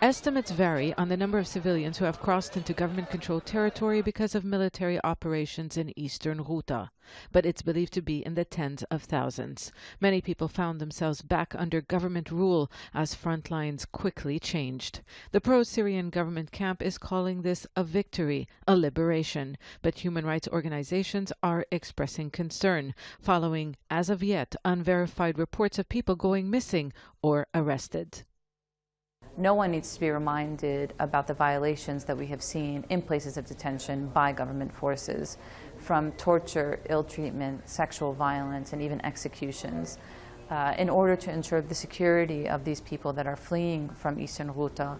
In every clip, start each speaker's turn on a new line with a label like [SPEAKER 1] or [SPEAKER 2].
[SPEAKER 1] Estimates vary on the number of civilians who have crossed into government-controlled territory because of military operations in Eastern Ghouta, but it's believed to be in the tens of thousands. Many people found themselves back under government rule as front lines quickly changed. The pro-Syrian government camp is calling this a victory, a liberation, but human rights organizations are expressing concern following, as of yet, unverified reports of people going missing or arrested.
[SPEAKER 2] No one needs to be reminded about the violations that we have seen in places of detention by government forces, from torture, ill treatment, sexual violence, and even executions. In order to ensure the security of these people that are fleeing from Eastern Ghouta,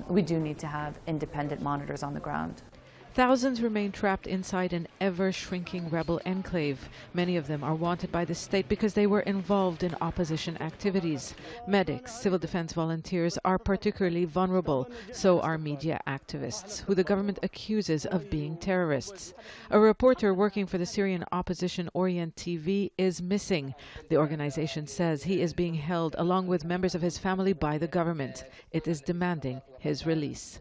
[SPEAKER 2] we do need to have independent monitors on the ground.
[SPEAKER 1] Thousands remain trapped inside an ever-shrinking rebel enclave. Many of them are wanted by the state because they were involved in opposition activities. Medics, civil defense volunteers are particularly vulnerable. So are media activists, who the government accuses of being terrorists. A reporter working for the Syrian opposition Orient TV is missing. The organization says he is being held along with members of his family by the government. It is demanding his release.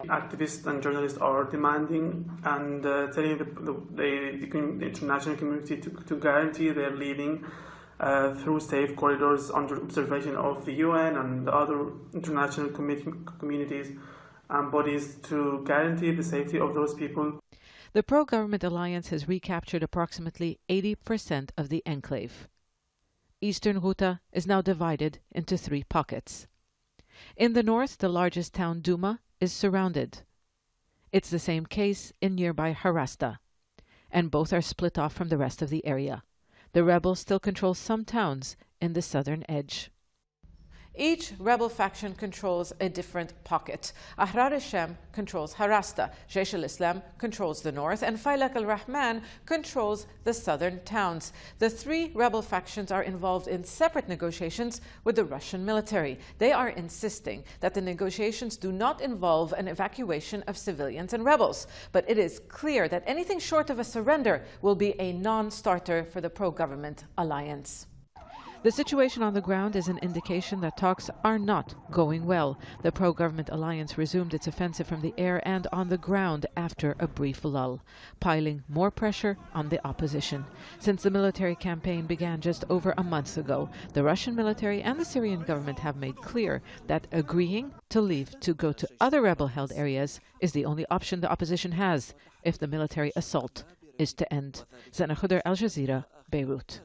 [SPEAKER 3] Activists and journalists are demanding and telling the international community to guarantee their leaving through safe corridors under observation of the UN and the other international communities and bodies to guarantee the safety of those people.
[SPEAKER 1] The pro-government alliance has recaptured approximately 80% of the enclave. Eastern Ghouta is now divided into 3 pockets. In the north, the largest town, Douma, is surrounded. It's the same case in nearby Harasta, and both are split off from the rest of the area. The rebels still control some towns in the southern edge. Each rebel faction controls a different pocket. Ahrar al-Shem controls Harasta, Jaish al-Islam controls the north, and Faylaq al-Rahman controls the southern towns. The 3 rebel factions are involved in separate negotiations with the Russian military. They are insisting that the negotiations do not involve an evacuation of civilians and rebels, but it is clear that anything short of a surrender will be a non-starter for the pro-government alliance. The situation on the ground is an indication that talks are not going well. The pro-government alliance resumed its offensive from the air and on the ground after a brief lull, piling more pressure on the opposition. Since the military campaign began just over a month ago, the Russian military and the Syrian government have made clear that agreeing to leave to go to other rebel-held areas is the only option the opposition has if the military assault is to end. Zeina, Khodr, Al Jazeera, Beirut.